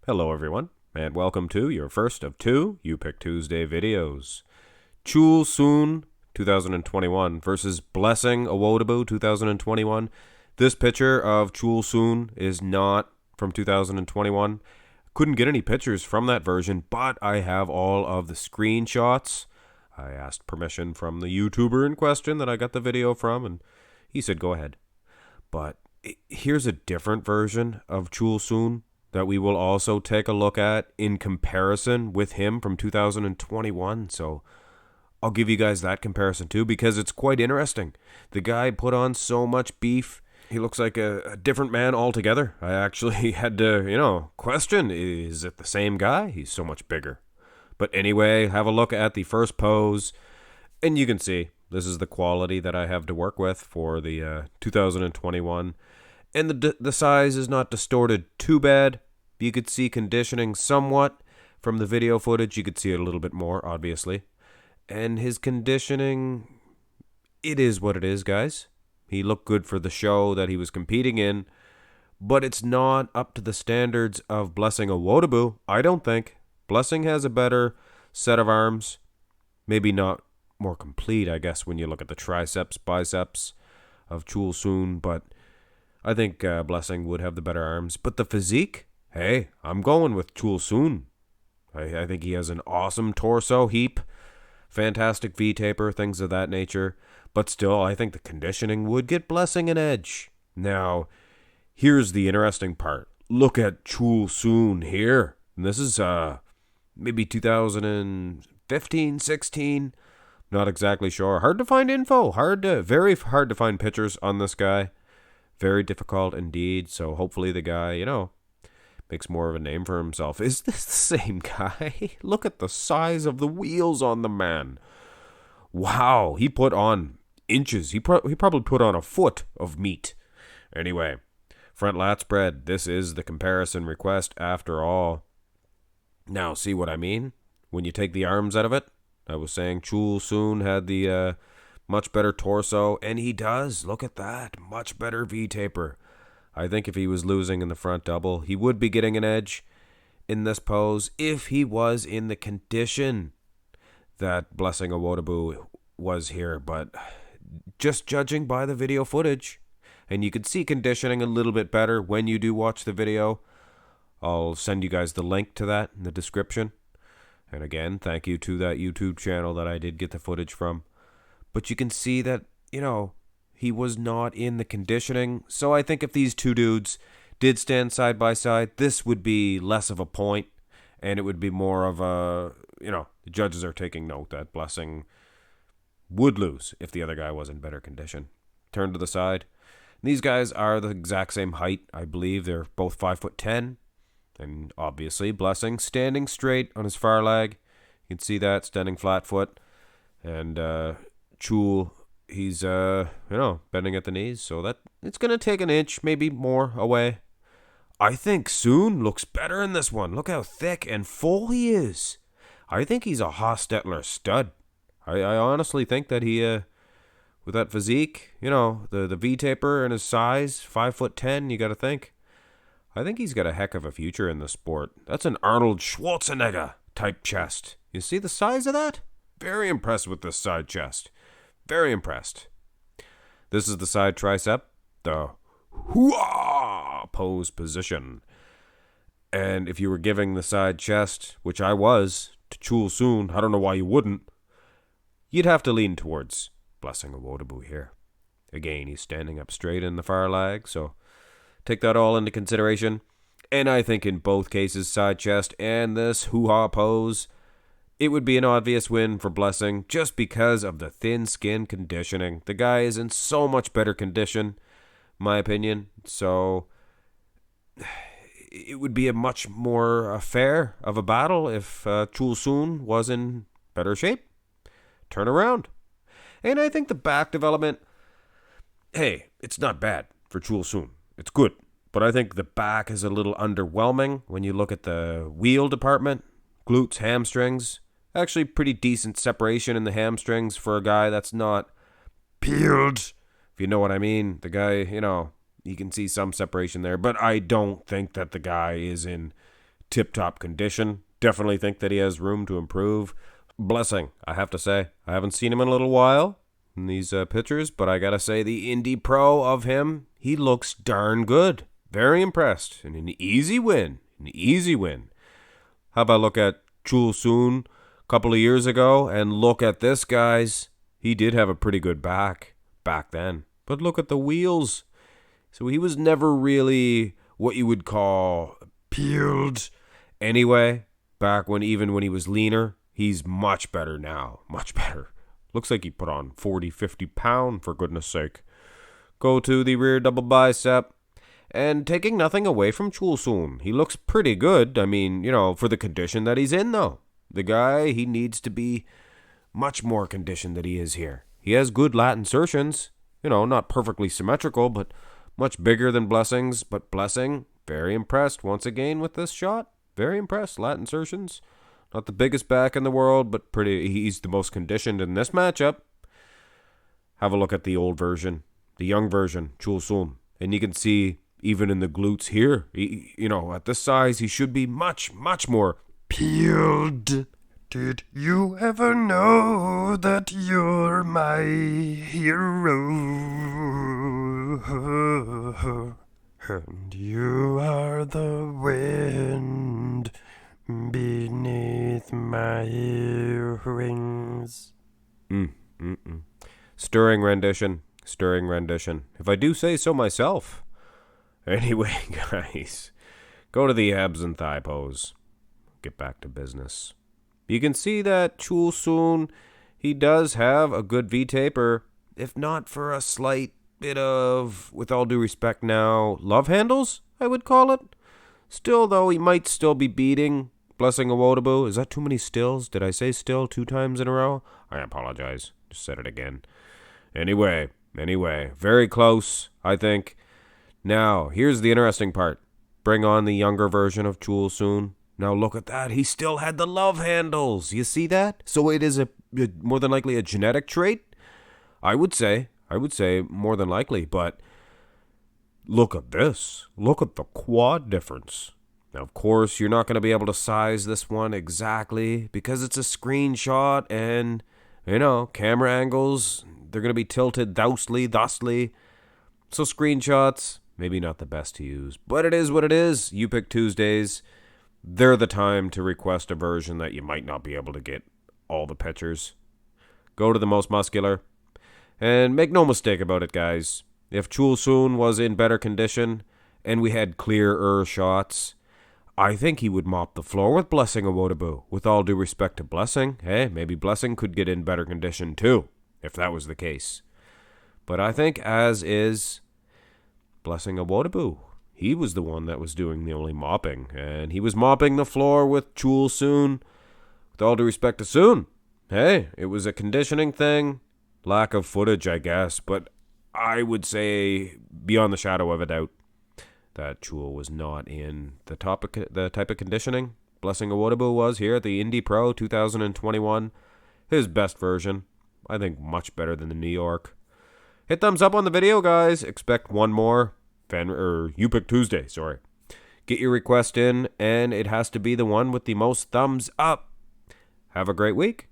Hello everyone, and welcome to your first of two You Pick Tuesday videos. Chul 2021 versus Blessing Awodibu 2021. This picture of Chul is not from 2021. Couldn't get any pictures from that version, but I have all of the screenshots. I asked permission from the YouTuber in question that I got the video from, and he said go ahead. But here's a different version of Chul that we will also take a look at in comparison with him from 2021. So I'll give you guys that comparison too, because it's quite interesting. The guy put on so much beef. He looks like a different man altogether. I actually had to, question, is it the same guy? He's so much bigger. But anyway, have a look at the first pose, and you can see this is the quality that I have to work with for the 2021. And the size is not distorted too bad. You could see conditioning somewhat from the video footage. You could see it a little bit more, obviously. And his conditioning, it is what it is, guys. He looked good for the show that he was competing in, but it's not up to the standards of Blessing Awodibu, I don't think. Blessing has a better set of arms. Maybe not more complete, I guess, when you look at the triceps, biceps of Chul, but I think Blessing would have the better arms. But the physique, hey, I'm going with Chul. I think he has an awesome torso heap, fantastic V-taper, things of that nature. But still, I think the conditioning would get Blessing an edge. Now, here's the interesting part. Look at Chul here. And this is maybe 2015, 16. Not exactly sure. Hard to find info. Very hard to find pictures on this guy. Very difficult indeed. So hopefully the guy, makes more of a name for himself. Is this the same guy? Look at the size of the wheels on the man. Wow, he put on inches. He probably put on a foot of meat. Anyway, front lat spread. This is the comparison request after all. Now, see what I mean? When you take the arms out of it, I was saying Chul had the much better torso, and he does. Look at that. Much better V-taper. I think if he was losing in the front double, he would be getting an edge in this pose if he was in the condition that Blessing Awodibu was here. But just judging by the video footage, and you could see conditioning a little bit better when you do watch the video. I'll send you guys the link to that in the description. And again, thank you to that YouTube channel that I did get the footage from. But you can see that, he was not in the conditioning. So I think if these two dudes did stand side by side, this would be less of a point. And it would be more of a, the judges are taking note that Blessing would lose if the other guy was in better condition. Turn to the side. These guys are the exact same height. I believe they're both 5'10". And obviously, Blessing standing straight on his far leg. You can see that, standing flat foot. And Chul, he's, bending at the knees. So that it's going to take an inch, maybe more away. I think Soon looks better in this one. Look how thick and full he is. I think he's a Hostetler stud. I honestly think that he, with that physique, the V-taper and his size, 5'10", you got to think. I think he's got a heck of a future in the sport. That's an Arnold Schwarzenegger type chest. You see the size of that? Very impressed with this side chest. Very impressed. This is the side tricep, the hoo-ah pose position. And if you were giving the side chest, which I was, to Chul, I don't know why you wouldn't, you'd have to lean towards Blessing Awodibu here. Again, he's standing up straight in the far leg, so take that all into consideration. And I think in both cases, side chest and this hoo-ha pose, it would be an obvious win for Blessing just because of the thin skin conditioning. The guy is in so much better condition, in my opinion. So it would be a much more fair of a battle if Chul was in better shape. Turn around. And I think the back development, hey, it's not bad for Chul. It's good. But I think the back is a little underwhelming when you look at the wheel department. Glutes, hamstrings. Actually pretty decent separation in the hamstrings for a guy that's not peeled. If you know what I mean. The guy, you can see some separation there. But I don't think that the guy is in tip-top condition. Definitely think that he has room to improve. Blessing, I have to say. I haven't seen him in a little while in these pictures, but I gotta say the Indie Pro of him, he looks darn good. Very impressed. And an easy win. An easy win. How about look at Chul Soon a couple of years ago, and look at this, guys. He did have a pretty good back then. But look at the wheels. So he was never really what you would call peeled. Anyway, back when even when he was leaner, he's much better now. Much better. Looks like he put on 40, 50 pounds, for goodness sake. Go to the rear double bicep. And taking nothing away from Chul Soon, he looks pretty good. I mean, for the condition that he's in, though. The guy, he needs to be much more conditioned than he is here. He has good lat insertions. Not perfectly symmetrical, but much bigger than Blessing's. But Blessing, very impressed once again with this shot. Very impressed. Lat insertions. Not the biggest back in the world, but he's the most conditioned in this matchup. Have a look at the old version, the young version, Chul Soon. And you can see, even in the glutes here, at this size, he should be much, much more peeled. Did you ever know that you're my hero? And you are the wind beneath my wings. Stirring rendition. If I do say so myself. Anyway, guys, go to the abs and thigh pose. Get back to business. You can see that Chul Soon, he does have a good V-taper, if not for a slight bit of, with all due respect now, love handles, I would call it. Still, though, he might still be beating Blessing Awodibu. Is that too many stills? Did I say still 2 times in a row? I apologize. Just said it again. Anyway, very close, I think. Now, here's the interesting part. Bring on the younger version of Chul Soon. Now look at that. He still had the love handles. You see that? So it is more than likely a genetic trait? I would say more than likely, but look at this. Look at the quad difference. Now, of course, you're not going to be able to size this one exactly because it's a screenshot and, camera angles, they're going to be tilted thusly. So screenshots, maybe not the best to use, but it is what it is. You Pick Tuesdays. They're the time to request a version that you might not be able to get all the pictures. Go to the most muscular. And make no mistake about it, guys. If Chul Soon was in better condition and we had clearer shots, I think he would mop the floor with Blessing Awodibu. With all due respect to Blessing, hey, maybe Blessing could get in better condition too, if that was the case. But I think as is Blessing Awodibu. He was the one that was doing the only mopping, and he was mopping the floor with Chul Soon. With all due respect to Soon, hey, it was a conditioning thing, lack of footage, I guess, but I would say, beyond the shadow of a doubt, that Chul was not in the type of conditioning Blessing Awodibu was here at the Indie Pro 2021. His best version, I think much better than the New York. Hit thumbs up on the video, guys. Expect one more. You Pick Tuesday, sorry. Get your request in, and it has to be the one with the most thumbs up. Have a great week.